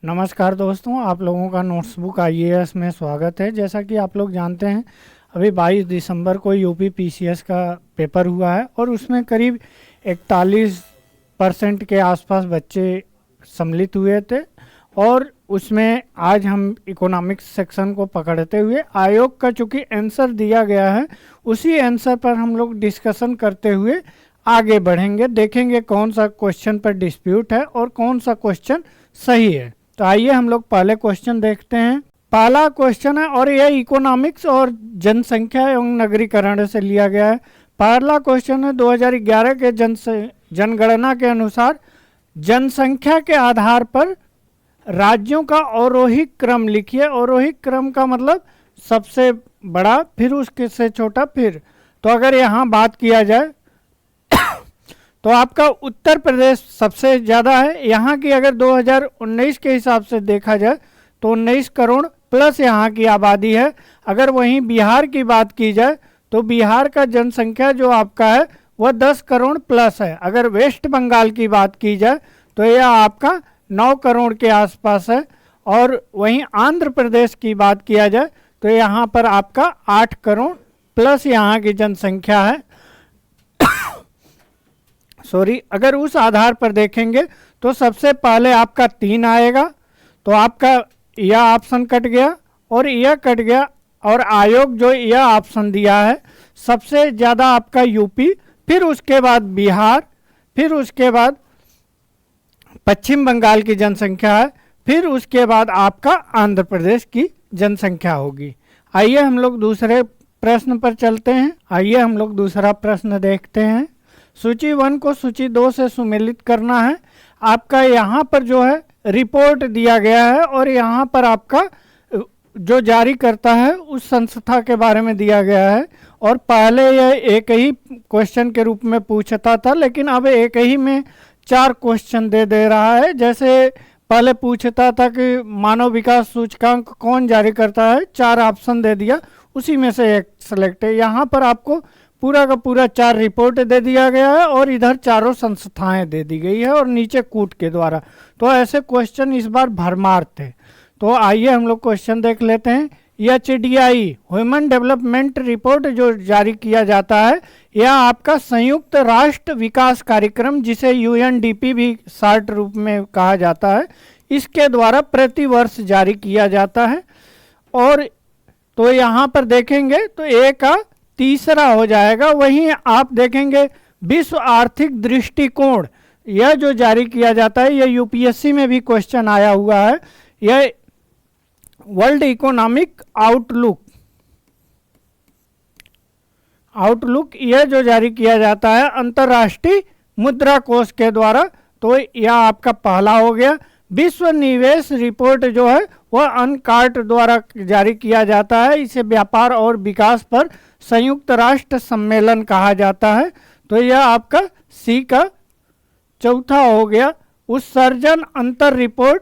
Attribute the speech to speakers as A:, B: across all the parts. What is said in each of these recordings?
A: नमस्कार दोस्तों, आप लोगों का नोट्सबुक आईएएस में स्वागत है। जैसा कि आप लोग जानते हैं, अभी 22 दिसंबर को यूपी पीसीएस का पेपर हुआ है और उसमें करीब 41% के आसपास बच्चे सम्मिलित हुए थे। और उसमें आज हम इकोनॉमिक्स सेक्शन को पकड़ते हुए आयोग का चूँकि आंसर दिया गया है, उसी आंसर पर हम लोग डिस्कशन करते हुए आगे बढ़ेंगे। देखेंगे कौन सा क्वेश्चन पर डिस्प्यूट है और कौन सा क्वेश्चन सही है। तो आइए हम लोग पहले क्वेश्चन देखते हैं। पहला क्वेश्चन है और यह इकोनॉमिक्स और जनसंख्या एवं नगरीकरण से लिया गया है। पहला क्वेश्चन है 2011 के जनगणना के अनुसार जनसंख्या के आधार पर राज्यों का अवरोही क्रम लिखिए। अवरोही क्रम का मतलब सबसे बड़ा, फिर उसके से छोटा, फिर। तो अगर यहाँ बात किया जाए तो आपका उत्तर प्रदेश सबसे ज़्यादा है। यहाँ की अगर 2019 के हिसाब से देखा जाए तो 19 करोड़ प्लस यहाँ की आबादी है। अगर वहीं बिहार की बात की जाए तो बिहार का जनसंख्या जो आपका है वह 10 करोड़ प्लस है। अगर वेस्ट बंगाल की बात की जाए तो यह आपका 9 करोड़ के आसपास है। और वहीं आंध्र प्रदेश की बात किया जाए तो यहाँ पर आपका 8 करोड़ प्लस यहाँ की जनसंख्या है। अगर उस आधार पर देखेंगे तो सबसे पहले आपका 3 आएगा, तो आपका यह ऑप्शन कट गया और यह कट गया। और आयोग जो यह ऑप्शन दिया है सबसे ज़्यादा आपका यूपी, फिर उसके बाद बिहार, फिर उसके बाद पश्चिम बंगाल की जनसंख्या है, फिर उसके बाद आपका आंध्र प्रदेश की जनसंख्या होगी। आइए हम लोग दूसरे प्रश्न पर चलते हैं। आइए हम लोग दूसरा प्रश्न देखते हैं। सूची 1 को सूची 2 से सुमेलित करना है। आपका यहाँ पर जो है रिपोर्ट दिया गया है और यहाँ पर आपका जो जारी करता है उस संस्था के बारे में दिया गया है। और पहले यह एक ही क्वेश्चन के रूप में पूछता था, लेकिन अब एक ही में 4 क्वेश्चन दे रहा है। जैसे पहले पूछता था कि मानव विकास सूचकांक कौन जारी करता है, 4 ऑप्शन दे दिया, उसी में से एक सेलेक्ट है। यहाँ पर आपको पूरा का पूरा 4 रिपोर्ट दे दिया गया है और इधर चारों संस्थाएं दे दी गई है और नीचे कूट के द्वारा। तो ऐसे क्वेश्चन इस बार भरमार थे। तो आइए हम लोग क्वेश्चन देख लेते हैं। एचडीआई ह्यूमन डेवलपमेंट रिपोर्ट जो जारी किया जाता है, यह आपका संयुक्त राष्ट्र विकास कार्यक्रम, जिसे यूएनडीपी भी शॉर्ट रूप में कहा जाता है, इसके द्वारा प्रति वर्ष जारी किया जाता है। और तो यहाँ पर देखेंगे तो ए का तीसरा हो जाएगा। वहीं आप देखेंगे विश्व आर्थिक दृष्टिकोण, यह जो जारी किया जाता है, यह यूपीएससी में भी क्वेश्चन आया हुआ है। यह वर्ल्ड इकोनॉमिक आउटलुक यह जो जारी किया जाता है अंतर्राष्ट्रीय मुद्रा कोष के द्वारा, तो यह आपका पहला हो गया। विश्व निवेश रिपोर्ट जो है वह अनकार्ट द्वारा जारी किया जाता है। इसे व्यापार और विकास पर संयुक्त राष्ट्र सम्मेलन कहा जाता है। तो यह आपका सी का चौथा हो गया। उत्सर्जन अंतर रिपोर्ट,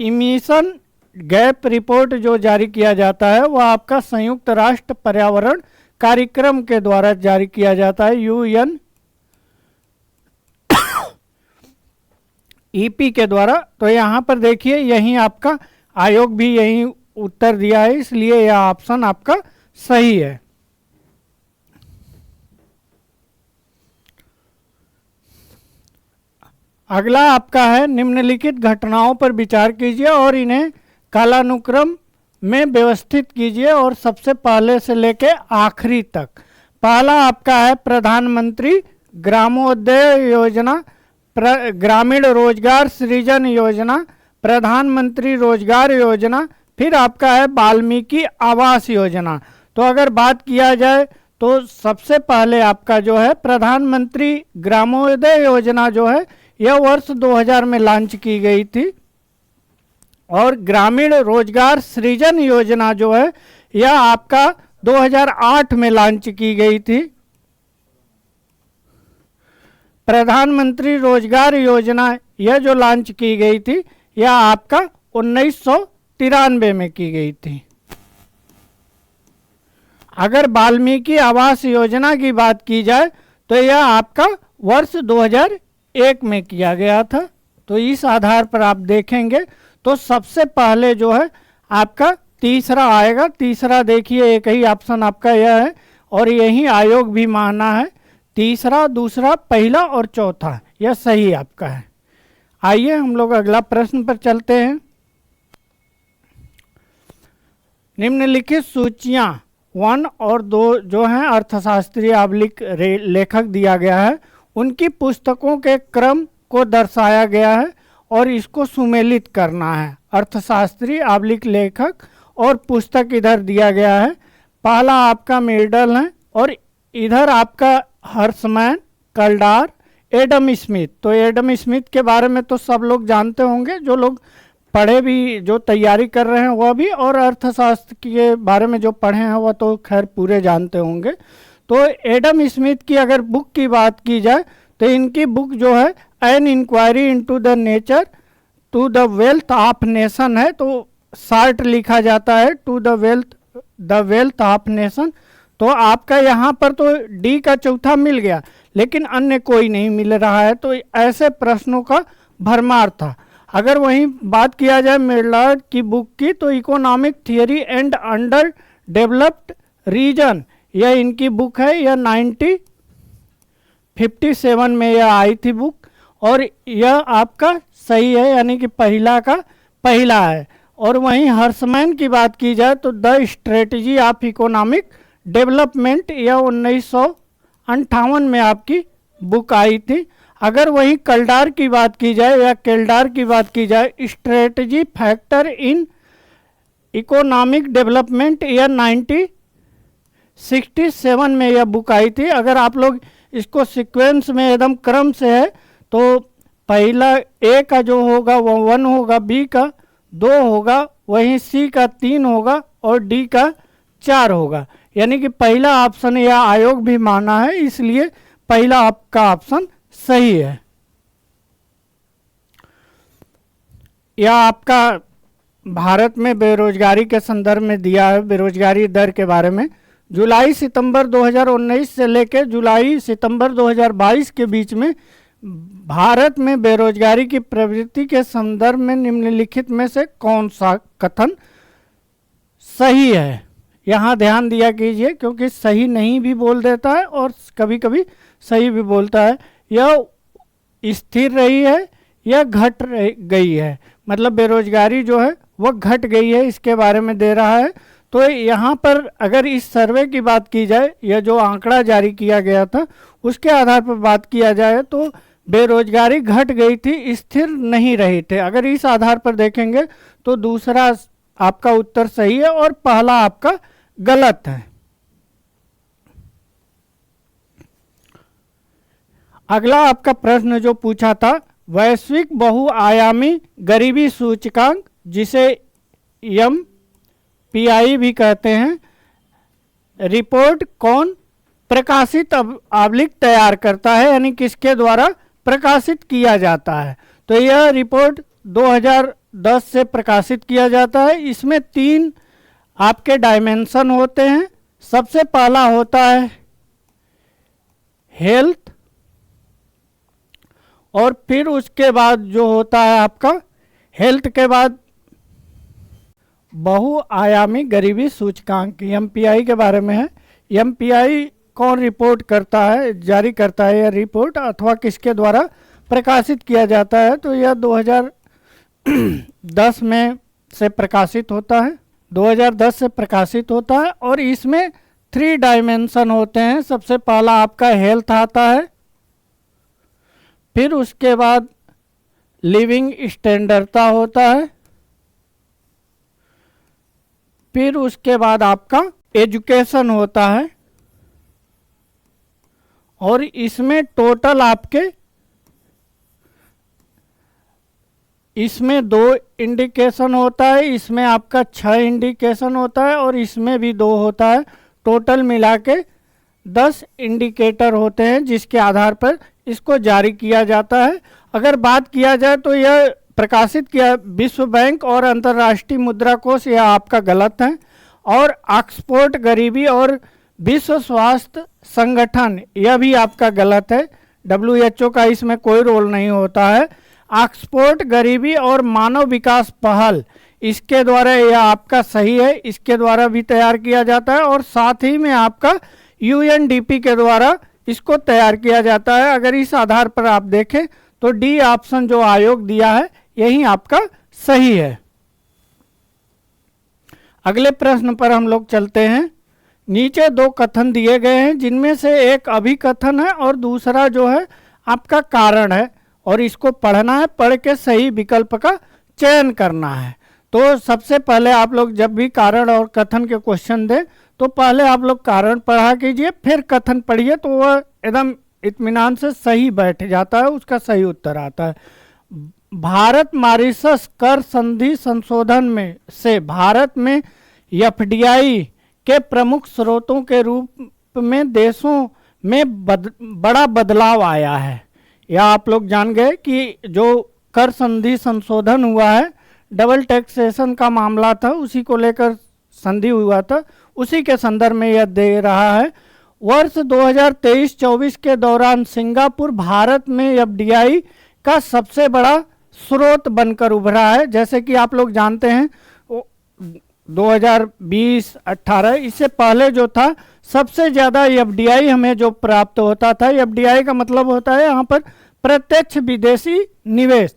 A: इमिशन गैप रिपोर्ट जो जारी किया जाता है वह आपका संयुक्त राष्ट्र पर्यावरण कार्यक्रम के द्वारा जारी किया जाता है, यूएन ईपी के द्वारा। तो यहाँ पर देखिए यही आपका आयोग भी यही उत्तर दिया है, इसलिए यह ऑप्शन आपका सही है। अगला आपका है निम्नलिखित घटनाओं पर विचार कीजिए और इन्हें कालानुक्रम में व्यवस्थित कीजिए और सबसे पहले से लेके आखिरी तक। पहला आपका है प्रधानमंत्री ग्रामोदय योजना, ग्रामीण रोजगार सृजन योजना, प्रधानमंत्री रोजगार योजना, फिर आपका है वाल्मीकि आवास योजना। तो अगर बात किया जाए तो सबसे पहले आपका जो है प्रधानमंत्री ग्रामोदय योजना जो है यह वर्ष 2000 में लॉन्च की गई थी। और ग्रामीण रोजगार सृजन योजना जो है यह आपका 2008 में लॉन्च की गई थी। प्रधानमंत्री रोजगार योजना यह जो लॉन्च की गई थी यह आपका 1993 में की गई थी। अगर वाल्मीकि आवास योजना की बात की जाए तो यह आपका वर्ष 2001 में किया गया था। तो इस आधार पर आप देखेंगे तो सबसे पहले जो है आपका तीसरा आएगा। तीसरा देखिए एक ही ऑप्शन आपका यह है और यही आयोग भी माना है। तीसरा, दूसरा, पहला और चौथा यह सही आपका है। आइए हम लोग अगला प्रश्न पर चलते हैं। निम्नलिखित सूचियां 1 और 2 जो हैं अर्थशास्त्री आबलिक लेखक दिया गया है, उनकी पुस्तकों के क्रम को दर्शाया गया है और इसको सुमेलित करना है। अर्थशास्त्री आबलिक लेखक और पुस्तक इधर दिया गया है। पहला आपका मेडल है और इधर आपका हर्समैन, कल्डार, एडम स्मिथ। तो एडम स्मिथ के बारे में तो सब लोग जानते होंगे, जो लोग पढ़े भी, जो तैयारी कर रहे हैं वह भी, और अर्थशास्त्र के बारे में जो पढ़े हैं वह तो खैर पूरे जानते होंगे। तो एडम स्मिथ की अगर बुक की बात की जाए तो इनकी बुक जो है an inquiry into the nature to the wealth of nation है। तो शार्ट लिखा जाता है to the wealth of nation. तो आपका यहाँ पर तो डी का चौथा मिल गया, लेकिन अन्य कोई नहीं मिल रहा है। तो ऐसे प्रश्नों का भरमार था। अगर वहीं बात किया जाए मेलॉर्ड की बुक की तो economic theory and underdeveloped region, यह इनकी बुक है। यह 1957 में यह आई थी बुक और यह आपका सही है, यानी कि पहला का पहला है। और वहीं हर्समैन की बात की जाए तो the strategy of economic development, यह 1958 में आपकी बुक आई थी। अगर वहीं कल्डार की बात की जाए या केल्डार की बात की जाए, strategy factor in economic development, यह 1967 में यह बुक आई थी। अगर आप लोग इसको सीक्वेंस में एकदम क्रम से है तो पहला ए का जो होगा वो 1 होगा, बी का 2 होगा, वहीं सी का 3 होगा और डी का 4 होगा। यानी कि पहला ऑप्शन यह आयोग भी माना है, इसलिए पहला आपका ऑप्शन सही है। यह आपका भारत में बेरोजगारी के संदर्भ में दिया है, बेरोजगारी दर के बारे में। जुलाई सितंबर 2019 से लेकर जुलाई सितंबर 2022 के बीच में भारत में बेरोजगारी की प्रवृत्ति के संदर्भ में निम्नलिखित में से कौन सा कथन सही है। यहाँ ध्यान दिया कीजिए, क्योंकि सही नहीं भी बोल देता है और कभी कभी सही भी बोलता है। यह स्थिर रही है या घट गई है, मतलब बेरोजगारी जो है वह घट गई है, इसके बारे में दे रहा है। तो यहाँ पर अगर इस सर्वे की बात की जाए, यह जो आंकड़ा जारी किया गया था उसके आधार पर बात किया जाए तो बेरोजगारी घट गई थी, स्थिर नहीं रही थे। अगर इस आधार पर देखेंगे तो दूसरा आपका उत्तर सही है और पहला आपका गलत है। अगला आपका प्रश्न जो पूछा था, वैश्विक बहुआयामी गरीबी सूचकांक, जिसे MPI भी कहते हैं, रिपोर्ट कौन प्रकाशित आबलिक तैयार करता है, यानी किसके द्वारा प्रकाशित किया जाता है। तो यह रिपोर्ट 2010 से प्रकाशित किया जाता है। इसमें 3 आपके डायमेंशन होते हैं। सबसे पहला होता है हेल्थ, और फिर उसके बाद जो होता है आपका हेल्थ के बाद बहुआयामी गरीबी सूचकांक, MPI के बारे में है। MPI कौन रिपोर्ट करता है, जारी करता है यह रिपोर्ट, अथवा किसके द्वारा प्रकाशित किया जाता है। तो यह 2010 में से प्रकाशित होता है, 2010 से प्रकाशित होता है। और इसमें 3 डायमेंशन होते हैं। सबसे पहला आपका हेल्थ आता है, फिर उसके बाद लिविंग स्टैंडर्डता होता है, फिर उसके बाद आपका एजुकेशन होता है। और इसमें टोटल आपके इसमें 2 इंडिकेशन होता है, इसमें आपका 6 इंडिकेशन होता है और इसमें भी 2 होता है। टोटल मिला के 10 इंडिकेटर होते हैं, जिसके आधार पर इसको जारी किया जाता है। अगर बात किया जाए तो यह प्रकाशित किया विश्व बैंक और अंतर्राष्ट्रीय मुद्रा कोष, यह आपका गलत है। और ऑक्सफोर्ड गरीबी और विश्व स्वास्थ्य संगठन, यह भी आपका गलत है। WHO का इसमें कोई रोल नहीं होता है। ऑक्सफोर्ड गरीबी और मानव विकास पहल, इसके द्वारा यह आपका सही है, इसके द्वारा भी तैयार किया जाता है। और साथ ही में आपका यूएनडीपी के द्वारा इसको तैयार किया जाता है। अगर इस आधार पर आप देखें तो डी ऑप्शन जो आयोग दिया है यही आपका सही है। अगले प्रश्न पर हम लोग चलते हैं। नीचे दो कथन दिए गए हैं जिनमें से एक अभिकथन है और दूसरा जो है आपका कारण है, और इसको पढ़ना है, पढ़ के सही विकल्प का चयन करना है। तो सबसे पहले आप लोग जब भी कारण और कथन के क्वेश्चन दें तो पहले आप लोग कारण पढ़ा कीजिए, फिर कथन पढ़िए, तो वह एकदम इत्मीनान से सही बैठ जाता है, उसका सही उत्तर आता है। भारत मॉरिशस कर संधि संशोधन में से भारत में एफडीआई के प्रमुख स्रोतों के रूप में देशों में बड़ा बदलाव आया है। या आप लोग जान गए कि जो कर संधि संशोधन हुआ है, डबल टैक्सेशन का मामला था, उसी को लेकर संधि हुआ था, उसी के संदर्भ में यह दे रहा है। वर्ष 2023-24 के दौरान सिंगापुर भारत में एफडीआई का सबसे बड़ा स्रोत बनकर उभरा है। जैसे कि आप लोग जानते हैं 2020-18 इससे पहले जो था सबसे ज़्यादा एफडीआई हमें जो प्राप्त होता था, एफडीआई का मतलब होता है यहाँ पर प्रत्यक्ष विदेशी निवेश,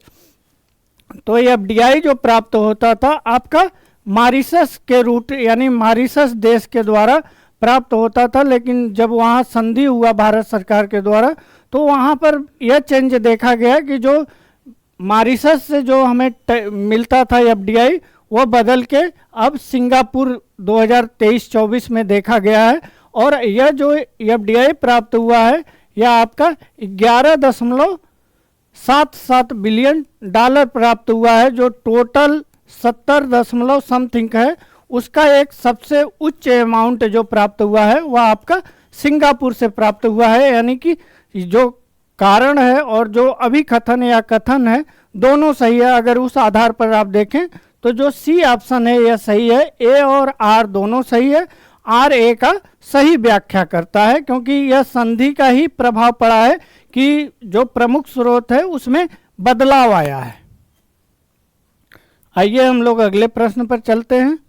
A: तो एफडीआई जो प्राप्त होता था आपका मॉरिशस के रूट यानी मॉरिशस देश के द्वारा प्राप्त होता था। लेकिन जब वहाँ संधि हुआ भारत सरकार के द्वारा तो वहाँ पर यह चेंज देखा गया कि जो मॉरिशस से जो हमें मिलता था एफडीआई वो बदल के अब सिंगापुर 2023-24 में देखा गया है। और यह जो एफडीआई प्राप्त हुआ है यह आपका 11.77 बिलियन डॉलर प्राप्त हुआ है, जो टोटल 70 समथिंग है, उसका एक सबसे उच्च अमाउंट जो प्राप्त हुआ है वह आपका सिंगापुर से प्राप्त हुआ है। यानी कि जो कारण है और जो अभिकथन या कथन है दोनों सही है। अगर उस आधार पर आप देखें तो जो सी ऑप्शन है यह सही है, ए और आर दोनों सही है। आर ए का सही व्याख्या करता है क्योंकि यह संधि का ही प्रभाव पड़ा है कि जो प्रमुख स्रोत है उसमें बदलाव आया है। आइए हम लोग अगले प्रश्न पर चलते हैं।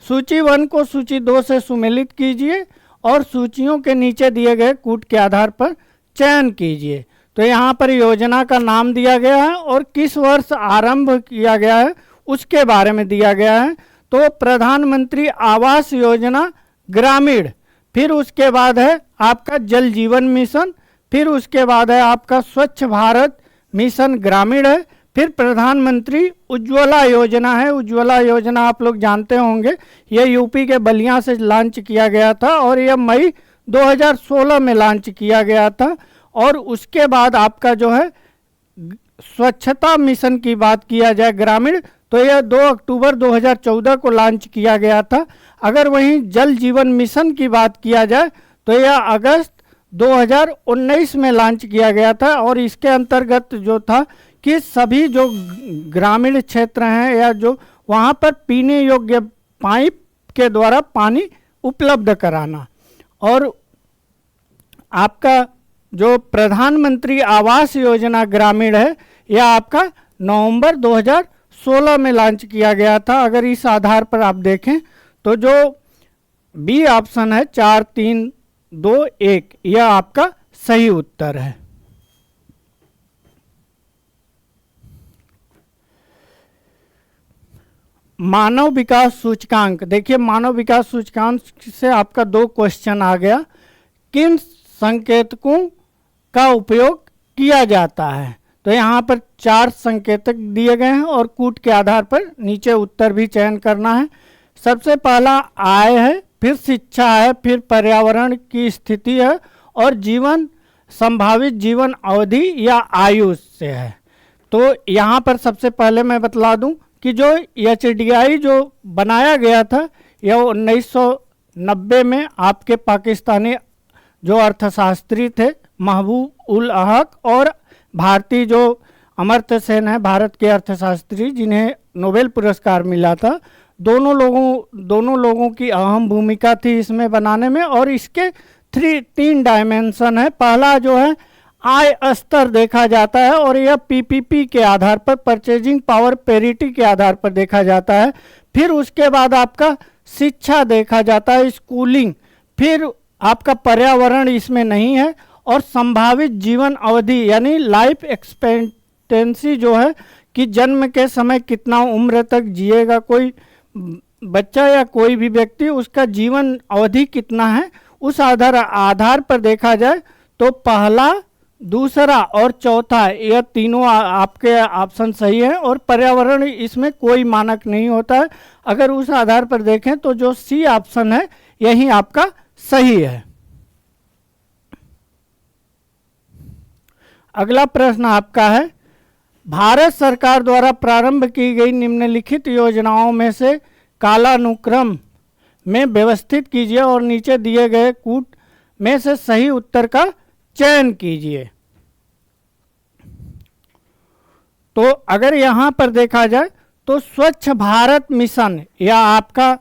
A: सूची 1 को सूची 2 से सुमेलित कीजिए और सूचियों के नीचे दिए गए कूट के आधार पर चयन कीजिए। तो यहाँ पर योजना का नाम दिया गया है और किस वर्ष आरंभ किया गया है उसके बारे में दिया गया है। तो प्रधानमंत्री आवास योजना ग्रामीण, फिर उसके बाद है आपका जल जीवन मिशन, फिर उसके बाद है आपका स्वच्छ भारत मिशन ग्रामीण है, फिर प्रधानमंत्री उज्ज्वला योजना है। उज्ज्वला योजना आप लोग जानते होंगे, यह यूपी के बलिया से लॉन्च किया गया था और यह मई 2016 में लॉन्च किया गया था। और उसके बाद आपका जो है स्वच्छता मिशन की बात किया जाए ग्रामीण तो यह 2 अक्टूबर 2014 को लॉन्च किया गया था। अगर वहीं जल जीवन मिशन की बात किया जाए तो यह अगस्त 2019 में लॉन्च किया गया था। और इसके अंतर्गत जो था कि सभी जो ग्रामीण क्षेत्र हैं या जो वहाँ पर पीने योग्य पाइप के द्वारा पानी उपलब्ध कराना। और आपका जो प्रधानमंत्री आवास योजना ग्रामीण है यह आपका नवंबर 2016 में लॉन्च किया गया था। अगर इस आधार पर आप देखें तो जो बी ऑप्शन है 4, 3, 2, 1 यह आपका सही उत्तर है। मानव विकास सूचकांक, देखिए मानव विकास सूचकांक से आपका 2 क्वेश्चन आ गया। किन संकेतकों का उपयोग किया जाता है? तो यहाँ पर 4 संकेतक दिए गए हैं और कूट के आधार पर नीचे उत्तर भी चयन करना है। सबसे पहला आय है, फिर शिक्षा है, फिर पर्यावरण की स्थिति है और जीवन संभावित जीवन अवधि या आयु से है। तो यहाँ पर सबसे पहले मैं बतला दूं कि जो एचडीआई जो बनाया गया था यह 1990 में आपके पाकिस्तानी जो अर्थशास्त्री थे महबूब उल हक और भारतीय जो अमर्त्य सेन है भारत के अर्थशास्त्री जिन्हें नोबेल पुरस्कार मिला था, दोनों लोगों की अहम भूमिका थी इसमें बनाने में। और इसके 3 डायमेंशन है। पहला जो है आय स्तर देखा जाता है और यह पीपीपी के आधार पर, परचेजिंग पावर पेरिटी के आधार पर देखा जाता है। फिर उसके बाद आपका शिक्षा देखा जाता है, स्कूलिंग, फिर आपका पर्यावरण इसमें नहीं है, और संभावित जीवन अवधि यानी लाइफ एक्सपेक्टेंसी जो है कि जन्म के समय कितना उम्र तक जिएगा कोई बच्चा या कोई भी व्यक्ति, उसका जीवन अवधि कितना है, उस आधार पर देखा जाए तो पहला, दूसरा और चौथा यह तीनों आपके ऑप्शन सही है, और पर्यावरण इसमें कोई मानक नहीं होता है। अगर उस आधार पर देखें तो जो सी ऑप्शन है यही आपका सही है। अगला प्रश्न आपका है, भारत सरकार द्वारा प्रारंभ की गई निम्नलिखित योजनाओं में से कालानुक्रम में व्यवस्थित कीजिए और नीचे दिए गए कूट में से सही उत्तर का चयन कीजिए। तो अगर यहाँ पर देखा जाए तो स्वच्छ भारत मिशन, या आपका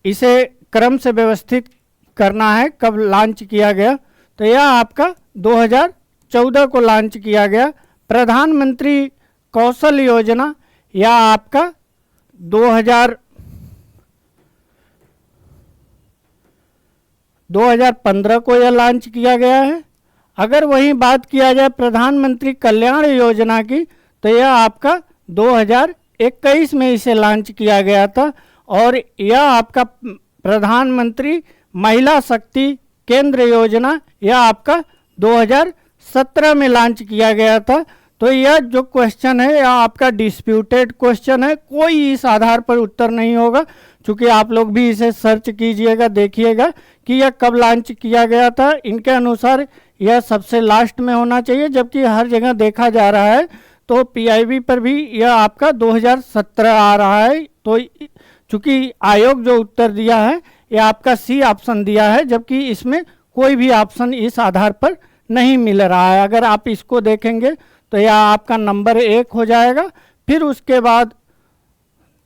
A: इसे क्रम से व्यवस्थित करना है, कब लॉन्च किया गया, तो यह आपका 2014 को लॉन्च किया गया। प्रधानमंत्री कौशल योजना, या आपका 2015 को यह लॉन्च किया गया है। अगर वहीं बात किया जाए प्रधानमंत्री कल्याण योजना की, तो यह आपका 2021 में इसे लॉन्च किया गया था, और यह आपका प्रधानमंत्री महिला शक्ति केंद्र योजना, यह आपका 2017 में लॉन्च किया गया था। तो यह जो क्वेश्चन है यह आपका डिस्प्यूटेड क्वेश्चन है, कोई इस आधार पर उत्तर नहीं होगा, क्योंकि आप लोग भी इसे सर्च कीजिएगा, देखिएगा कि यह कब लॉन्च किया गया था। इनके अनुसार यह सबसे लास्ट में होना चाहिए, जबकि हर जगह देखा जा रहा है तो पीआईबी पर भी यह आपका 2017 आ रहा है। तो चूंकि आयोग जो उत्तर दिया है यह आपका सी ऑप्शन दिया है, जबकि इसमें कोई भी ऑप्शन इस आधार पर नहीं मिल रहा है। अगर आप इसको देखेंगे तो यह आपका नंबर 1 हो जाएगा, फिर उसके बाद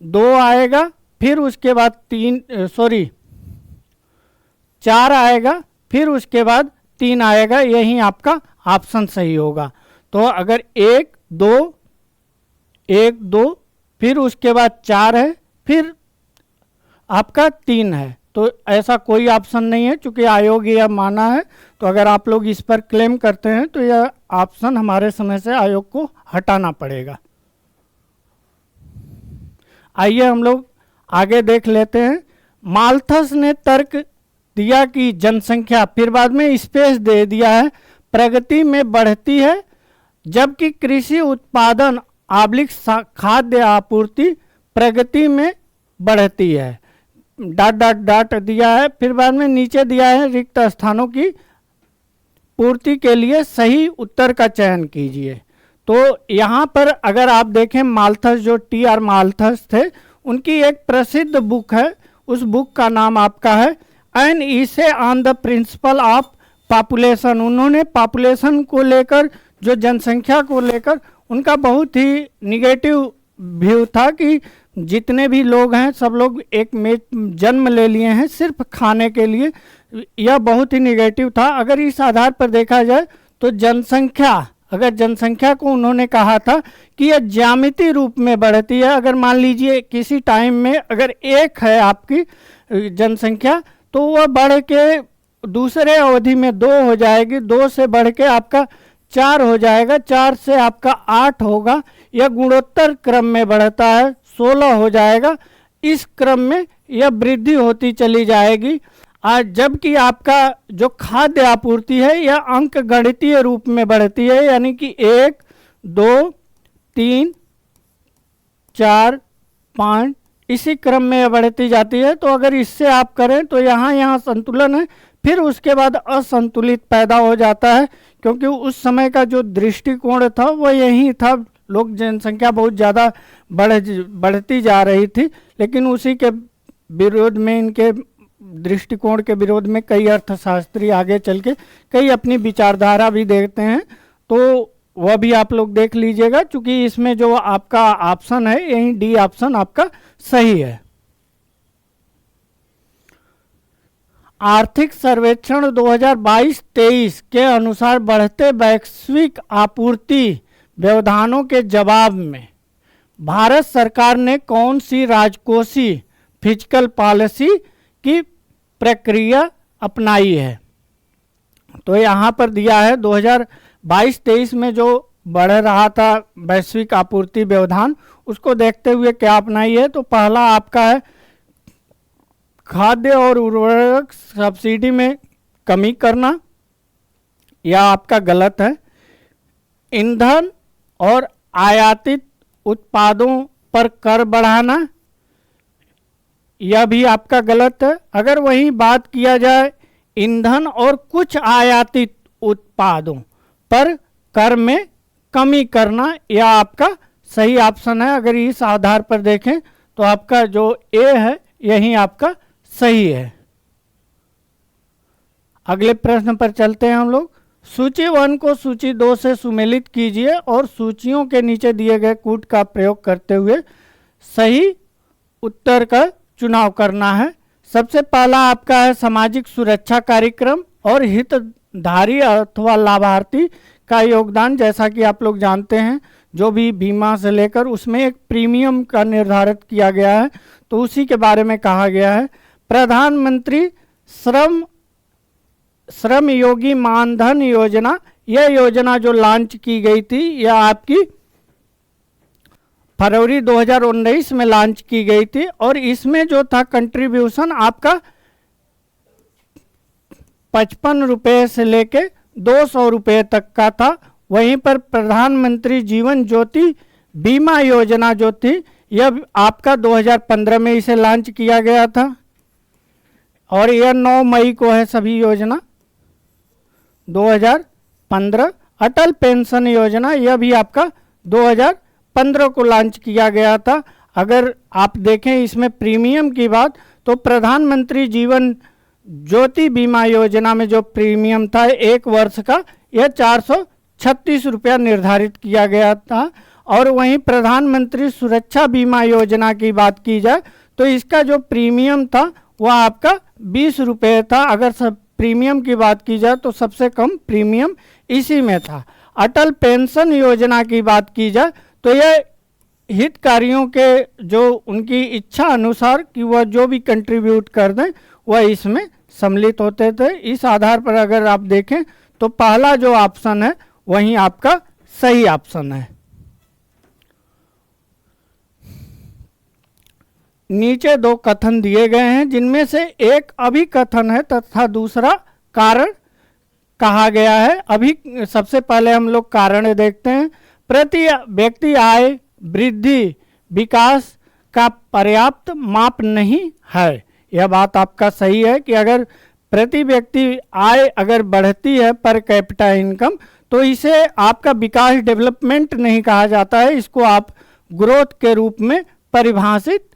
A: 2 आएगा, फिर उसके बाद 4 आएगा, फिर उसके बाद 3 आएगा, यही आपका ऑप्शन सही होगा। तो अगर 1 2 फिर उसके बाद 4 है, फिर आपका 3 है, तो ऐसा कोई ऑप्शन नहीं है, चूंकि आयोग यह माना है। तो अगर आप लोग इस पर क्लेम करते हैं तो यह ऑप्शन हमारे समय से आयोग को हटाना पड़ेगा। आइए हम लोग आगे देख लेते हैं। माल्थस ने तर्क दिया कि जनसंख्या, फिर बाद में स्पेस दे दिया है, प्रगति में बढ़ती है, जबकि कृषि उत्पादन / खाद्य आपूर्ति प्रगति में बढ़ती है। डॉट दिया है, फिर बाद में नीचे दिया है रिक्त स्थानों की पूर्ति के लिए सही उत्तर का चयन कीजिए। तो यहाँ पर अगर आप देखें माल्थस, जो TR माल्थस थे, उनकी एक प्रसिद्ध बुक है, उस बुक का नाम आपका है एन इसे on the principle of population. उन्होंने पॉपुलेशन को लेकर, जो जनसंख्या को लेकर उनका बहुत ही निगेटिव व्यू था कि जितने भी लोग हैं सब लोग एक में जन्म ले लिए हैं सिर्फ खाने के लिए, यह बहुत ही निगेटिव था। अगर इस आधार पर देखा जाए तो जनसंख्या, अगर जनसंख्या को उन्होंने कहा था कि यह ज्यामितीय रूप में बढ़ती है। अगर मान लीजिए किसी टाइम में अगर 1 है आपकी जनसंख्या, तो वह बढ़ के दूसरे अवधि में 2 हो जाएगी, 2 से बढ़ के आपका 4 हो जाएगा, 4 से आपका 8 होगा, यह गुणोत्तर क्रम में बढ़ता है, 16 हो जाएगा, इस क्रम में यह वृद्धि होती चली जाएगी। जबकि आपका जो खाद्य आपूर्ति है यह अंक गणितीय रूप में बढ़ती है, यानी कि 1 2 3 4 5 इसी क्रम में बढ़ती जाती है। तो अगर इससे आप करें तो यहाँ संतुलन है, फिर उसके बाद असंतुलित पैदा हो जाता है, क्योंकि उस समय का जो दृष्टिकोण था वह यही था, लोग जनसंख्या बहुत ज़्यादा बढ़ती जा रही थी, लेकिन उसी के विरोध में, इनके दृष्टिकोण के विरोध में कई अर्थशास्त्री आगे चल के कई अपनी विचारधारा भी देखते हैं, तो वह भी आप लोग देख लीजिएगा, क्योंकि इसमें जो आपका ऑप्शन है यही डी ऑप्शन आपका सही है। आर्थिक सर्वेक्षण 2022-23 के अनुसार बढ़ते वैश्विक आपूर्ति व्यवधानों के जवाब में भारत सरकार ने कौन सी राजकोषीय फिजिकल पॉलिसी की प्रक्रिया अपनाई है? तो यहाँ पर दिया है 2022-23 में जो बढ़ रहा था वैश्विक आपूर्ति व्यवधान, उसको देखते हुए क्या अपनाई है। तो पहला आपका है खाद्य और उर्वरक सब्सिडी में कमी करना, यह आपका गलत है। ईंधन और आयातित उत्पादों पर कर बढ़ाना, यह भी आपका गलत है। अगर वही बात किया जाए ईंधन और कुछ आयातित उत्पादों पर कर में कमी करना, यह आपका सही ऑप्शन है। अगर इस आधार पर देखें तो आपका जो ए है यही आपका सही है। अगले प्रश्न पर चलते हैं हम लोग। सूची 1 को सूची 2 से सुमेलित कीजिए और सूचियों के नीचे दिए गए कूट का प्रयोग करते हुए सही उत्तर का चुनाव करना है। सबसे पहला आपका है सामाजिक सुरक्षा कार्यक्रम और हितधारी अथवा लाभार्थी का योगदान। जैसा कि आप लोग जानते हैं जो भी बीमा से लेकर उसमें एक प्रीमियम का निर्धारित किया गया है, तो उसी के बारे में कहा गया है। प्रधानमंत्री श्रम योगी मानधन योजना, यह योजना जो लॉन्च की गई थी यह आपकी फरवरी 2019 में लॉन्च की गई थी और इसमें जो था कंट्रीब्यूशन आपका 55 रुपये से लेके 200 रुपये तक का था। वहीं पर प्रधानमंत्री जीवन ज्योति बीमा योजना जो थी यह आपका 2015 में इसे लॉन्च किया गया था और यह 9 मई को है सभी योजना 2015। अटल पेंशन योजना यह भी आपका 2015 को लॉन्च किया गया था। अगर आप देखें इसमें प्रीमियम की बात तो प्रधानमंत्री जीवन ज्योति बीमा योजना में जो प्रीमियम था 1 वर्ष का यह 436 रुपया निर्धारित किया गया था। और वहीं प्रधानमंत्री सुरक्षा बीमा योजना की बात की जाए तो इसका जो प्रीमियम था वह आपका 20 रुपये था। अगर सब प्रीमियम की बात की जाए तो सबसे कम प्रीमियम इसी में था। अटल पेंशन योजना की बात की जाए तो यह हितकारियों के जो उनकी इच्छा अनुसार कि वह जो भी कंट्रीब्यूट कर दें वह इसमें सम्मिलित होते थे। इस आधार पर अगर आप देखें तो पहला जो ऑप्शन है वही आपका सही ऑप्शन है। नीचे 2 कथन दिए गए हैं जिनमें से एक अभिकथन है तथा दूसरा कारण कहा गया है। अभी सबसे पहले हम लोग कारण देखते हैं। प्रति व्यक्ति आय वृद्धि विकास का पर्याप्त माप नहीं है, यह बात आपका सही है कि अगर प्रति व्यक्ति आय अगर बढ़ती है पर कैपिटा इनकम तो इसे आपका विकास डेवलपमेंट नहीं कहा जाता है, इसको आप ग्रोथ के रूप में परिभाषित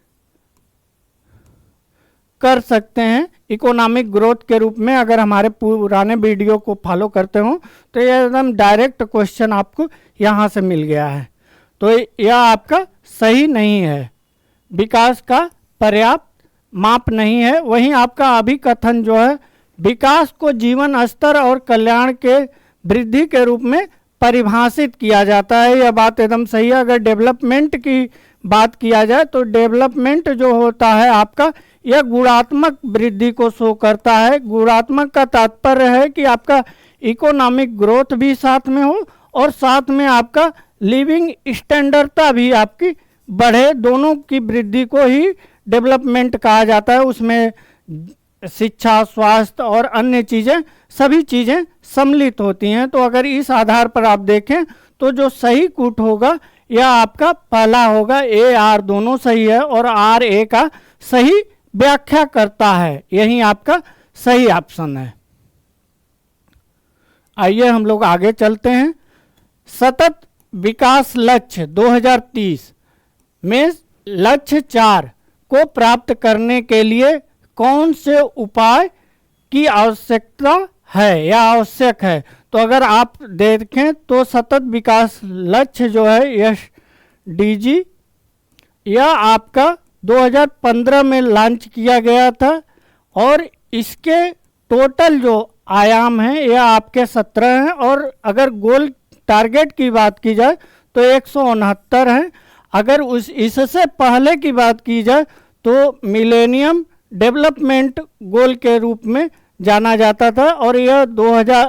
A: कर सकते हैं। इकोनॉमिक ग्रोथ के रूप में अगर हमारे पुराने वीडियो को फॉलो करते हो तो यह एकदम डायरेक्ट क्वेश्चन आपको यहाँ से मिल गया है। तो यह आपका सही नहीं है, विकास का पर्याप्त माप नहीं है। वहीं आपका अभिकथन जो है विकास को जीवन स्तर और कल्याण के वृद्धि के रूप में परिभाषित किया जाता है, यह बात एकदम सही है। अगर डेवलपमेंट की बात किया जाए तो डेवलपमेंट जो होता है आपका यह गुणात्मक वृद्धि को शो करता है। गुणात्मक का तात्पर्य है कि आपका इकोनॉमिक ग्रोथ भी साथ में हो और साथ में आपका लिविंग स्टैंडर्डता भी आपकी बढ़े, दोनों की वृद्धि को ही डेवलपमेंट कहा जाता है। उसमें शिक्षा, स्वास्थ्य और अन्य चीज़ें सभी चीज़ें सम्मिलित होती हैं। तो अगर इस आधार पर आप देखें तो जो सही कूट होगा यह आपका पहला होगा। ए आर दोनों सही है और आर ए का सही व्याख्या करता है, यही आपका सही ऑप्शन है। आइए हम लोग आगे चलते हैं। सतत विकास लक्ष्य 2030 में लक्ष्य 4 को प्राप्त करने के लिए कौन से उपाय की आवश्यकता है या आवश्यक है? तो अगर आप देखें तो सतत विकास लक्ष्य जो है SDG यह आपका 2015 में लॉन्च किया गया था और इसके टोटल जो आयाम हैं यह आपके 17 हैं, और अगर गोल टारगेट की बात की जाए तो 169 हैं। अगर इससे पहले की बात की जाए तो मिलेनियम डेवलपमेंट गोल के रूप में जाना जाता था, और यह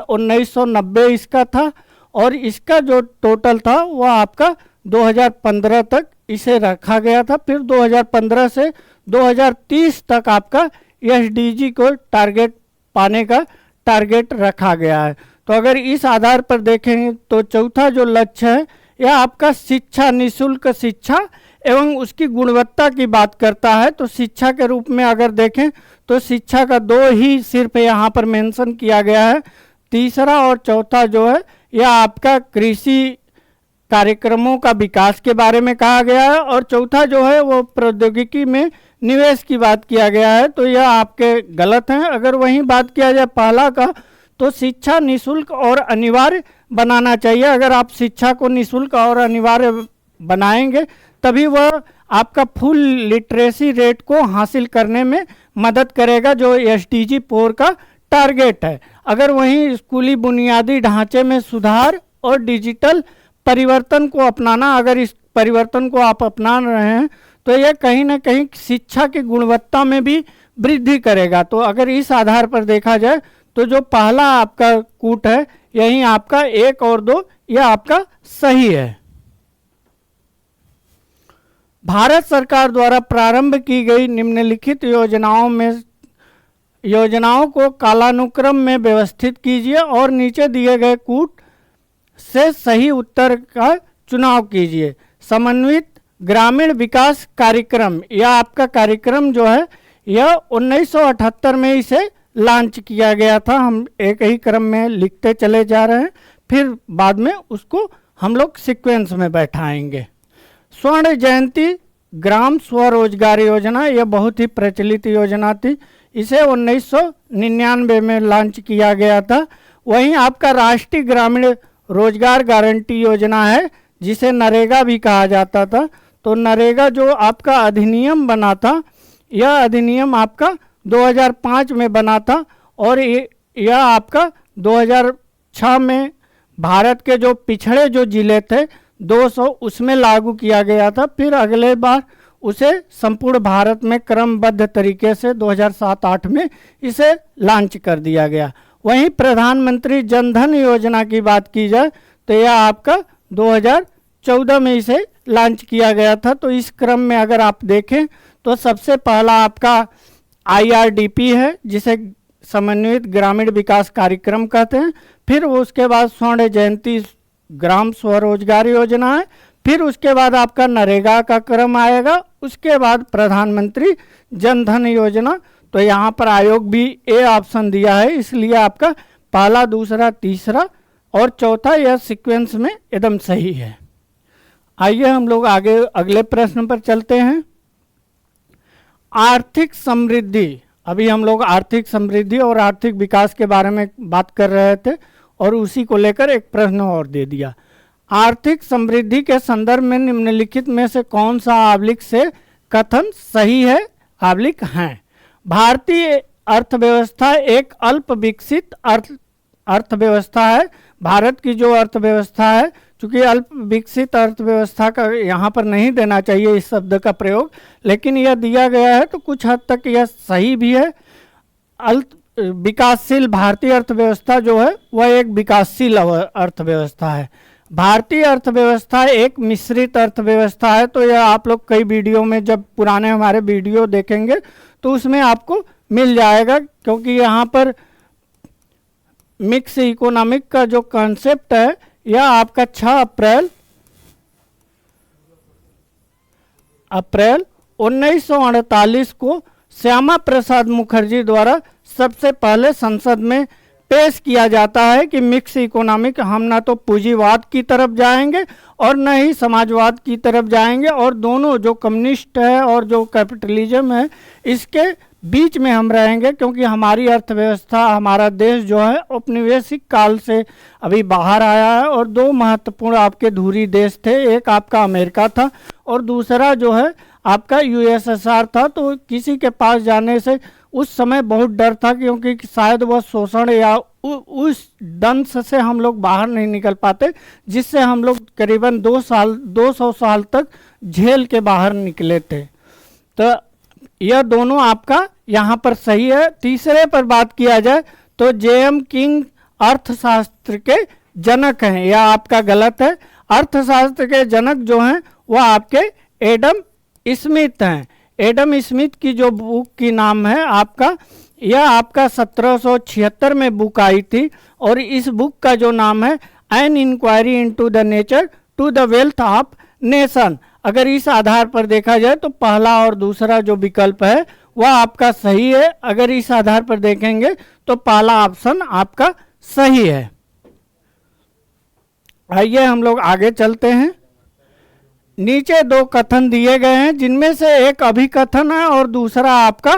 A: 1990 इसका था, और इसका जो टोटल था वह आपका 2015 तक इसे रखा गया था। फिर 2015 से 2030 तक आपका एसडीजी को टारगेट पाने का टारगेट रखा गया है। तो अगर इस आधार पर देखेंगे तो चौथा जो लक्ष्य है यह आपका शिक्षा, निःशुल्क शिक्षा एवं उसकी गुणवत्ता की बात करता है। तो शिक्षा के रूप में अगर देखें तो शिक्षा का 2 ही सिर्फ यहाँ पर मेंशन किया गया है। तीसरा और चौथा जो है यह आपका कृषि कार्यक्रमों का विकास के बारे में कहा गया है, और चौथा जो है वो प्रौद्योगिकी में निवेश की बात किया गया है। तो यह आपके गलत हैं। अगर वहीं बात किया जाए पहला का, तो शिक्षा निःशुल्क और अनिवार्य बनाना चाहिए। अगर आप शिक्षा को निःशुल्क और अनिवार्य बनाएंगे तभी वह आपका फुल लिटरेसी रेट को हासिल करने में मदद करेगा, जो एसडीजी 4 का टारगेट है। अगर वहीं स्कूली बुनियादी ढांचे में सुधार और डिजिटल परिवर्तन को अपनाना, अगर इस परिवर्तन को आप अपना रहे हैं तो यह कहीं ना कहीं शिक्षा की गुणवत्ता में भी वृद्धि करेगा। तो अगर इस आधार पर देखा जाए तो जो पहला आपका कूट है यही आपका 1 और 2 यह आपका सही है। भारत सरकार द्वारा प्रारंभ की गई निम्नलिखित योजनाओं को कालानुक्रम में व्यवस्थित कीजिए और नीचे दिए गए कूट से सही उत्तर का चुनाव कीजिए। समन्वित ग्रामीण विकास कार्यक्रम, यह आपका कार्यक्रम जो है यह 1978 में इसे लॉन्च किया गया था। हम एक ही क्रम में लिखते चले जा रहे हैं, फिर बाद में उसको हम लोग सीक्वेंस में बैठाएंगे। स्वर्ण जयंती ग्राम स्वरोजगार योजना, यह बहुत ही प्रचलित योजना थी। इसे 1999 में लॉन्च किया गया था। वहीं आपका राष्ट्रीय ग्रामीण रोजगार गारंटी योजना है, जिसे नरेगा भी कहा जाता था। तो नरेगा जो आपका अधिनियम बना था, यह अधिनियम आपका 2005 में बना था, और यह आपका 2006 में भारत के जो पिछड़े जो जिले थे 200 उसमें लागू किया गया था। फिर अगले बार उसे संपूर्ण भारत में क्रमबद्ध तरीके से 2007-8 में इसे लॉन्च कर दिया गया। वहीं प्रधानमंत्री जनधन योजना की बात की जाए तो यह आपका 2014 में इसे लॉन्च किया गया था। तो इस क्रम में अगर आप देखें तो सबसे पहला आपका IRDP है, जिसे समन्वित ग्रामीण विकास कार्यक्रम कहते हैं। फिर उसके बाद स्वर्ण जयंती ग्राम स्वरोजगार योजना है। फिर उसके बाद आपका नरेगा का क्रम आएगा। उसके बाद प्रधानमंत्री जनधन योजना। तो यहाँ पर आयोग भी ए ऑप्शन दिया है, इसलिए आपका पहला, दूसरा, तीसरा और चौथा यह सीक्वेंस में एकदम सही है। आइए हम लोग आगे अगले प्रश्न पर चलते हैं। आर्थिक समृद्धि, अभी हम लोग आर्थिक समृद्धि और आर्थिक विकास के बारे में बात कर रहे थे, और उसी को लेकर एक प्रश्न और दे दिया। आर्थिक समृद्धि के संदर्भ में निम्नलिखित में से कौन सा आबलिक से कथन सही है आबलिक हैं? भारतीय अर्थव्यवस्था एक अल्प विकसित अर्थव्यवस्था है। भारत की जो अर्थव्यवस्था है, चूँकि अल्प विकसित अर्थव्यवस्था का यहाँ पर नहीं देना चाहिए इस शब्द का प्रयोग, लेकिन यह दिया गया है तो कुछ हद तक यह सही भी है। विकासशील भारतीय अर्थव्यवस्था जो है वह एक विकासशील अर्थव्यवस्था है। भारतीय अर्थव्यवस्था एक मिश्रित अर्थव्यवस्था है। तो यह आप लोग कई वीडियो में जब पुराने हमारे वीडियो देखेंगे तो उसमें आपको मिल जाएगा, क्योंकि यहाँ पर मिक्स इकोनॉमिक का जो कॉन्सेप्ट है यह आपका 6 अप्रैल 1948 को श्यामा प्रसाद मुखर्जी द्वारा सबसे पहले संसद में पेश किया जाता है कि मिक्स इकोनॉमिक, हम ना तो पूंजीवाद की तरफ जाएंगे और न ही समाजवाद की तरफ जाएंगे, और दोनों जो कम्युनिस्ट है और जो कैपिटलिज्म है इसके बीच में हम रहेंगे, क्योंकि हमारी अर्थव्यवस्था, हमारा देश जो है औपनिवेशिक काल से अभी बाहर आया है। और 2 महत्वपूर्ण आपके धुरी देश थे, एक आपका अमेरिका था और दूसरा जो है आपका USSR था। तो किसी के पास जाने से उस समय बहुत डर था, क्योंकि शायद वह शोषण या उस दंश से हम लोग बाहर नहीं निकल पाते, जिससे हम लोग करीबन 200 साल तक झेल के बाहर निकले थे। तो यह दोनों आपका यहाँ पर सही है। तीसरे पर बात किया जाए तो जे.एम. किंग अर्थशास्त्र के जनक हैं, यह आपका गलत है। अर्थशास्त्र के जनक जो हैं वह आपके एडम स्मिथ हैं। एडम स्मिथ की जो बुक की नाम है आपका, यह आपका 1776 में बुक आई थी, और इस बुक का जो नाम है an inquiry into the nature to the wealth of nation. अगर इस आधार पर देखा जाए तो पहला और दूसरा जो विकल्प है वह आपका सही है। अगर इस आधार पर देखेंगे तो पहला ऑप्शन आपका सही है। आइए हम लोग आगे चलते हैं। नीचे दो कथन दिए गए हैं, जिनमें से एक अभिकथन है और दूसरा आपका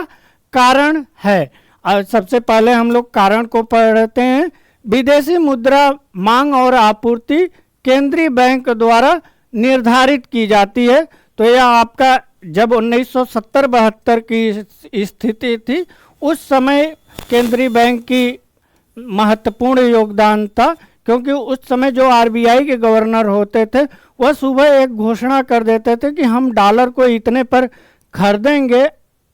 A: कारण है। सबसे पहले हम लोग कारण को पढ़ते हैं। विदेशी मुद्रा मांग और आपूर्ति केंद्रीय बैंक द्वारा निर्धारित की जाती है। तो यह आपका जब 1970-72 की स्थिति थी, उस समय केंद्रीय बैंक की महत्वपूर्ण योगदान था, क्योंकि उस समय जो आरबीआई के गवर्नर होते थे वह सुबह एक घोषणा कर देते थे कि हम डॉलर को इतने पर खरीदेंगे,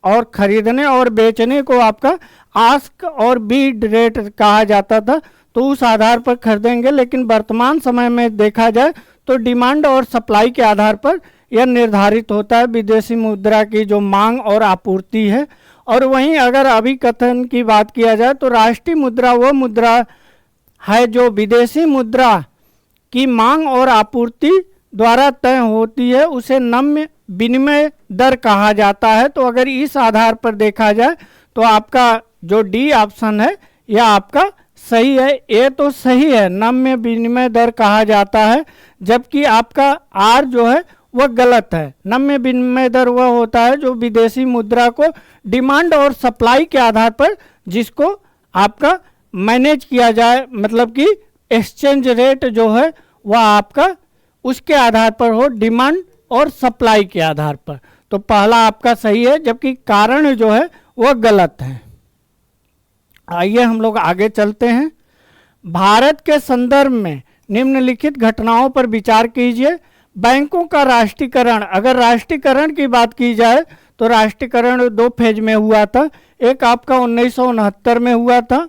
A: और खरीदने और बेचने को आपका आस्क और बीड रेट कहा जाता था, तो उस आधार पर खरीदेंगे। लेकिन वर्तमान समय में देखा जाए तो डिमांड और सप्लाई के आधार पर यह निर्धारित होता है, विदेशी मुद्रा की जो मांग और आपूर्ति है। और वहीं अगर अभिकथन की बात किया जाए तो राष्ट्रीय मुद्रा वह मुद्रा है जो विदेशी मुद्रा की मांग और आपूर्ति द्वारा तय होती है, उसे नम्य विनिमय दर कहा जाता है। तो अगर इस आधार पर देखा जाए तो आपका जो डी ऑप्शन है यह आपका सही है। ये तो सही है, नम्य विनिमय दर कहा जाता है, जबकि आपका आर जो है वह गलत है। नम्य विनिमय दर वह होता है जो विदेशी मुद्रा को डिमांड और सप्लाई के आधार पर जिसको आपका मैनेज किया जाए, मतलब कि एक्सचेंज रेट जो है वह आपका उसके आधार पर हो, डिमांड और सप्लाई के आधार पर। तो पहला आपका सही है, जबकि कारण जो है वह गलत है। आइए हम लोग आगे चलते हैं। भारत के संदर्भ में निम्नलिखित घटनाओं पर विचार कीजिए। बैंकों का राष्ट्रीयकरण, अगर राष्ट्रीयकरण की बात की जाए तो राष्ट्रीयकरण 2 फेज में हुआ था। एक आपका 1969 में हुआ था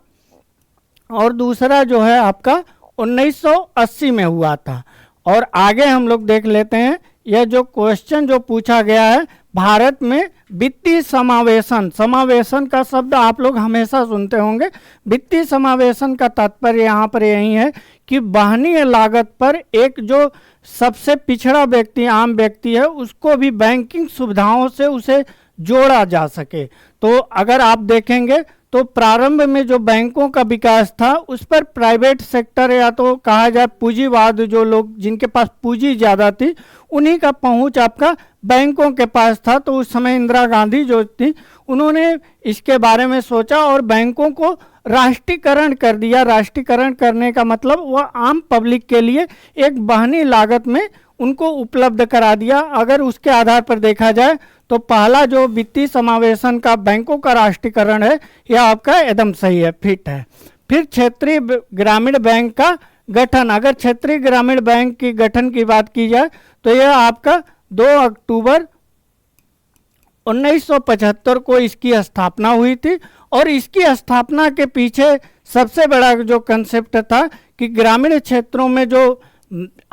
A: और दूसरा जो है आपका 1980 में हुआ था। और आगे हम लोग देख लेते हैं, यह जो क्वेश्चन जो पूछा गया है, भारत में वित्तीय समावेशन, समावेशन का शब्द आप लोग हमेशा सुनते होंगे। वित्तीय समावेशन का तात्पर्य यहाँ पर यही है कि वहनीय लागत पर एक जो सबसे पिछड़ा व्यक्ति, आम व्यक्ति है, उसको भी बैंकिंग सुविधाओं से उसे जोड़ा जा सके। तो अगर आप देखेंगे तो प्रारंभ में जो बैंकों का विकास था उस पर प्राइवेट सेक्टर या तो कहा जाए पूंजीवाद, जो लोग जिनके पास पूंजी ज़्यादा थी उन्हीं का पहुंच आपका बैंकों के पास था। तो उस समय इंदिरा गांधी जो थी उन्होंने इसके बारे में सोचा और बैंकों को राष्ट्रीयकरण कर दिया। राष्ट्रीयकरण करने का मतलब वह आम पब्लिक के लिए एक वहनीय लागत में उनको उपलब्ध करा दिया। अगर उसके आधार पर देखा जाए तो पहला जो वित्तीय समावेशन का बैंकों का राष्ट्रीयकरण है यह आपका एकदम सही है, फिट है। फिर क्षेत्रीय ग्रामीण बैंक का गठन, अगर क्षेत्रीय ग्रामीण बैंक की गठन की बात की जाए तो यह आपका 2 अक्टूबर 1975 को इसकी स्थापना हुई थी। और इसकी स्थापना के पीछे सबसे बड़ा जो कंसेप्ट था कि ग्रामीण क्षेत्रों में जो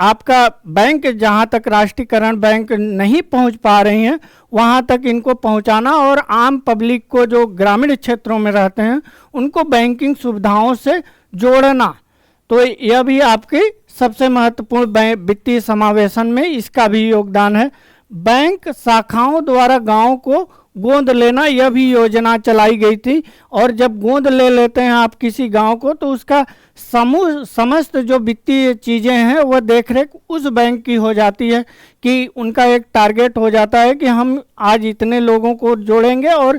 A: आपका बैंक, जहां तक राष्ट्रीयकरण बैंक नहीं पहुंच पा रही हैं वहां तक इनको पहुंचाना और आम पब्लिक को जो ग्रामीण क्षेत्रों में रहते हैं उनको बैंकिंग सुविधाओं से जोड़ना। तो यह भी आपकी सबसे महत्वपूर्ण वित्तीय समावेशन में इसका भी योगदान है। बैंक शाखाओं द्वारा गांव को गोद लेना, यह भी योजना चलाई गई थी। और जब गोद ले लेते हैं आप किसी गांव को तो उसका समस्त जो वित्तीय चीज़ें हैं वह देखरेख उस बैंक की हो जाती है, कि उनका एक टारगेट हो जाता है कि हम आज इतने लोगों को जोड़ेंगे और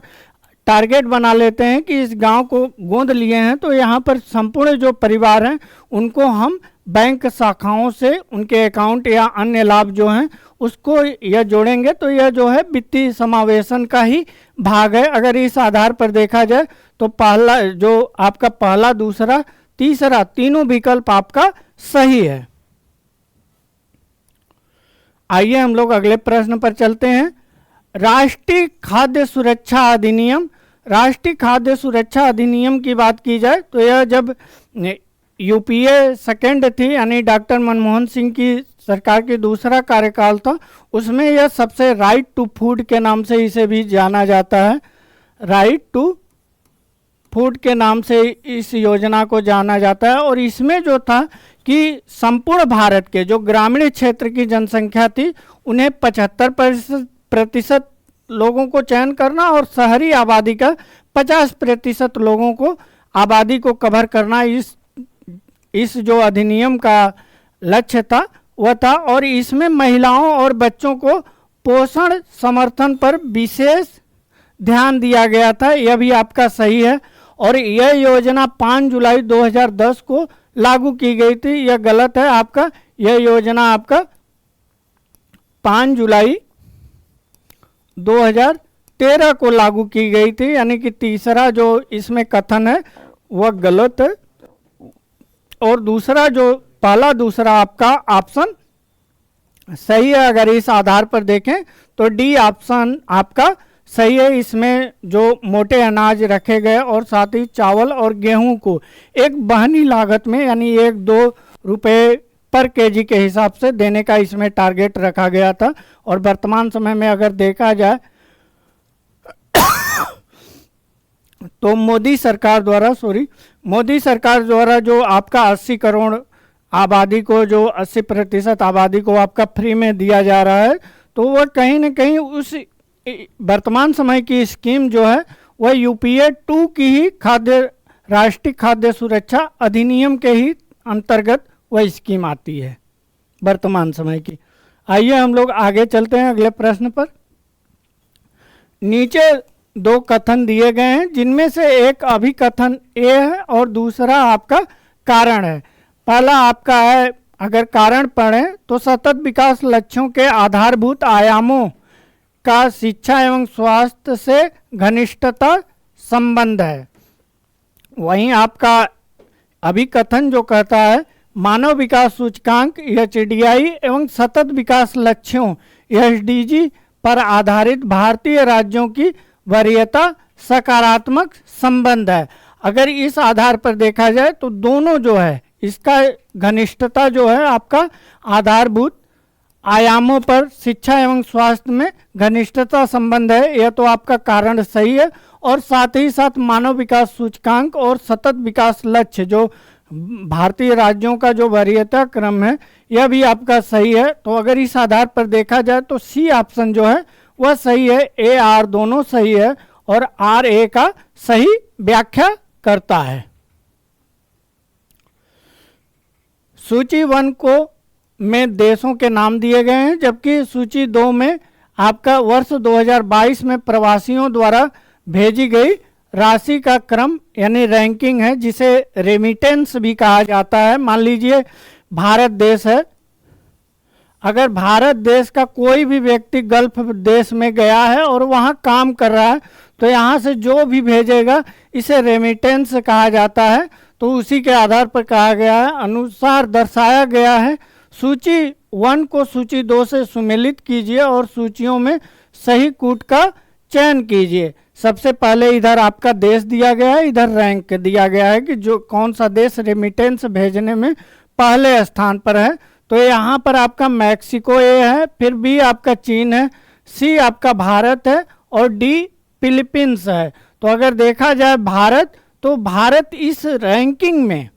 A: टारगेट बना लेते हैं कि इस गांव को गोद लिए हैं तो यहाँ पर संपूर्ण जो परिवार हैं उनको हम बैंक शाखाओं से उनके अकाउंट या अन्य लाभ जो हैं उसको यह जोड़ेंगे तो यह जो है वित्तीय समावेशन का ही भाग है। अगर इस आधार पर देखा जाए तो पहला जो आपका पहला, दूसरा, तीसरा तीनों विकल्प आपका सही है। आइए हम लोग अगले प्रश्न पर चलते हैं। राष्ट्रीय खाद्य सुरक्षा अधिनियम। राष्ट्रीय खाद्य सुरक्षा अधिनियम की बात की जाए तो यह जब यूपीए सेकेंड थी, यानी डॉक्टर मनमोहन सिंह की सरकार की दूसरा कार्यकाल था, उसमें यह सबसे राइट टू फूड के नाम से इसे भी जाना जाता है। राइट टू फूड के नाम से इस योजना को जाना जाता है। और इसमें जो था कि संपूर्ण भारत के जो ग्रामीण क्षेत्र की जनसंख्या थी उन्हें 75% लोगों को चयन करना और शहरी आबादी का 50% लोगों को आबादी को कवर करना इस जो अधिनियम का लक्ष्य था वह था। और इसमें महिलाओं और बच्चों को पोषण समर्थन पर विशेष ध्यान दिया गया था। यह भी आपका सही है। और यह योजना 5 जुलाई 2010 को लागू की गई थी। यह गलत है आपका। यह योजना आपका 5 जुलाई 2013 को लागू की गई थी, यानी कि तीसरा जो इसमें कथन है वह गलत है। और दूसरा जो पहला, दूसरा आपका ऑप्शन सही है। अगर इस आधार पर देखें तो डी ऑप्शन आपका सही है। इसमें जो मोटे अनाज रखे गए और साथ ही चावल और गेहूं को एक बहनी लागत में, यानी 1-2 रुपये पर केजी के हिसाब से देने का इसमें टारगेट रखा गया था। और वर्तमान समय में अगर देखा जाए तो मोदी सरकार द्वारा जो आपका 80 करोड़ आबादी को, जो 80% आबादी को आपका फ्री में दिया जा रहा है, तो वह कहीं ना कहीं उस वर्तमान समय की स्कीम जो है वह यूपीए 2 की ही राष्ट्रीय खाद्य सुरक्षा अधिनियम के ही अंतर्गत वह स्कीम आती है वर्तमान समय की। आइए हम लोग आगे चलते हैं अगले प्रश्न पर। नीचे 2 कथन दिए गए हैं जिनमें से एक अभिकथन ए है और दूसरा आपका कारण है। पहला आपका है, अगर कारण पढ़ें तो सतत विकास लक्ष्यों के आधारभूत आयामों का शिक्षा एवं स्वास्थ्य से घनिष्ठता संबंध है। वहीं आपका अभिकथन जो कहता है मानव विकास सूचकांक एचडीआई एवं सतत विकास लक्ष्यों एसडीजी पर आधारित भारतीय राज्यों की वरीयता सकारात्मक संबंध है। अगर इस आधार पर देखा जाए तो दोनों जो है इसका घनिष्ठता जो है आपका आधारभूत आयामों पर शिक्षा एवं स्वास्थ्य में घनिष्ठता संबंध है, यह तो आपका कारण सही है। और साथ ही साथ मानव विकास सूचकांक और सतत विकास लक्ष्य जो भारतीय राज्यों का जो वरीयता क्रम है यह भी आपका सही है। तो अगर इस आधार पर देखा जाए तो सी ऑप्शन जो है वह सही है। ए आर दोनों सही है और आर ए का सही व्याख्या करता है। सूची 1 को में देशों के नाम दिए गए हैं, जबकि सूची 2 में आपका वर्ष 2022 में प्रवासियों द्वारा भेजी गई राशि का क्रम यानी रैंकिंग है, जिसे रेमिटेंस भी कहा जाता है। मान लीजिए भारत देश है, अगर भारत देश का कोई भी व्यक्ति गल्फ देश में गया है और वहाँ काम कर रहा है तो यहाँ से जो भी भेजेगा इसे रेमिटेंस कहा जाता है। तो उसी के आधार पर कहा गया है, अनुसार दर्शाया गया है। सूची 1 को सूची 2 से सुमेलित कीजिए और सूचियों में सही कूट का चयन कीजिए। सबसे पहले इधर आपका देश दिया गया है, इधर रैंक दिया गया है कि जो कौन सा देश रेमिटेंस भेजने में पहले स्थान पर है। तो यहाँ पर आपका मैक्सिको ए है, फिर बी आपका चीन है, सी आपका भारत है और डी फिलीपींस है। तो अगर देखा जाए भारत, तो भारत इस रैंकिंग में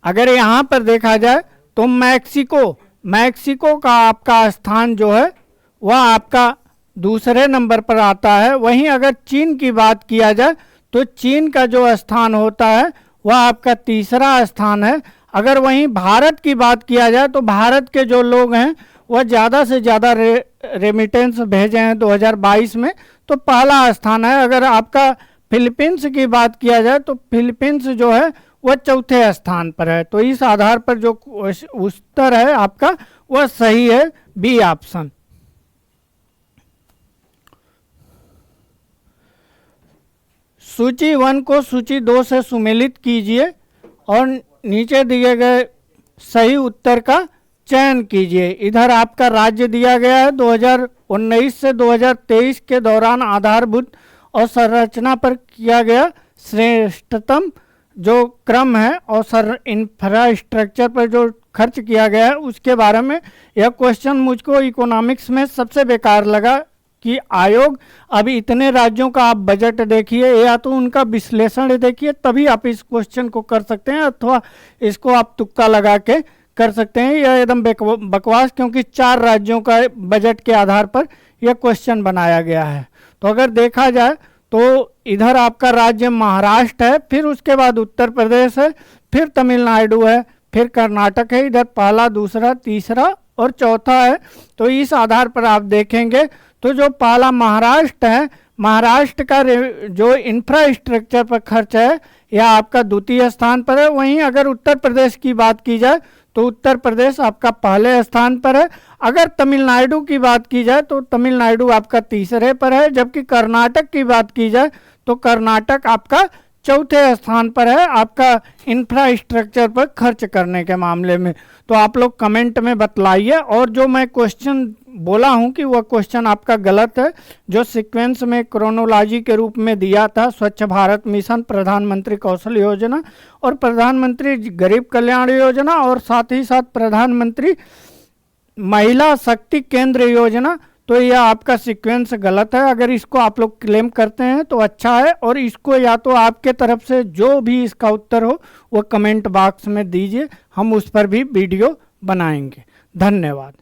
A: अगर यहाँ पर देखा जाए तो मैक्सिको का आपका स्थान जो है वह आपका दूसरे नंबर पर आता है। वहीं अगर चीन की बात किया जाए तो चीन का जो स्थान होता है वह आपका तीसरा स्थान है। अगर वहीं भारत की बात किया जाए तो भारत के जो लोग हैं वह ज़्यादा से ज़्यादा रेमिटेंस भेजे हैं 2022 में, तो पहला स्थान है। अगर आपका फिलीपींस की बात किया जाए तो फिलीपींस जो है वह चौथे स्थान पर है। तो इस आधार पर जो उत्तर है आपका वह सही है, बी ऑप्शन। सूची 1 को सूची 2 से सुमेलित कीजिए और नीचे दिए गए सही उत्तर का चयन कीजिए। इधर आपका राज्य दिया गया है 2019 से 2023 के दौरान आधारभूत और संरचना पर किया गया श्रेष्ठतम जो क्रम है और इंफ्रास्ट्रक्चर पर जो खर्च किया गया है उसके बारे में यह क्वेश्चन मुझको इकोनॉमिक्स में सबसे बेकार लगा कि आयोग अभी इतने राज्यों का आप बजट देखिए या तो उनका विश्लेषण देखिए, तभी आप इस क्वेश्चन को कर सकते हैं, अथवा इसको आप तुक्का लगा के कर सकते हैं। यह एकदम बकवास, क्योंकि 4 राज्यों का बजट के आधार पर यह क्वेश्चन बनाया गया है। तो अगर देखा जाए तो इधर आपका राज्य महाराष्ट्र है, फिर उसके बाद उत्तर प्रदेश है, फिर तमिलनाडु है, फिर कर्नाटक है, इधर पहला, दूसरा, तीसरा और चौथा है। तो इस आधार पर आप देखेंगे तो जो पहला महाराष्ट्र है, महाराष्ट्र का जो इंफ्रास्ट्रक्चर पर खर्च है यह आपका द्वितीय स्थान पर है। वहीं अगर उत्तर प्रदेश की बात की जाए तो उत्तर प्रदेश आपका पहले स्थान पर है। अगर तमिलनाडु की बात की जाए तो तमिलनाडु आपका तीसरे पर है, जबकि कर्नाटक की बात की जाए तो कर्नाटक आपका चौथे स्थान पर है आपका इंफ्रास्ट्रक्चर पर खर्च करने के मामले में। तो आप लोग कमेंट में बतलाइए, और जो मैं क्वेश्चन बोला हूं कि वह क्वेश्चन आपका गलत है। जो सीक्वेंस में क्रोनोलॉजी के रूप में दिया था, स्वच्छ भारत मिशन, प्रधानमंत्री कौशल योजना और प्रधानमंत्री गरीब कल्याण योजना और साथ ही साथ प्रधानमंत्री महिला शक्ति केंद्र योजना, तो यह आपका सीक्वेंस गलत है। अगर इसको आप लोग क्लेम करते हैं तो अच्छा है, और इसको या तो आपके तरफ से जो भी इसका उत्तर हो वो कमेंट बॉक्स में दीजिए, हम उस पर भी वीडियो बनाएंगे। धन्यवाद।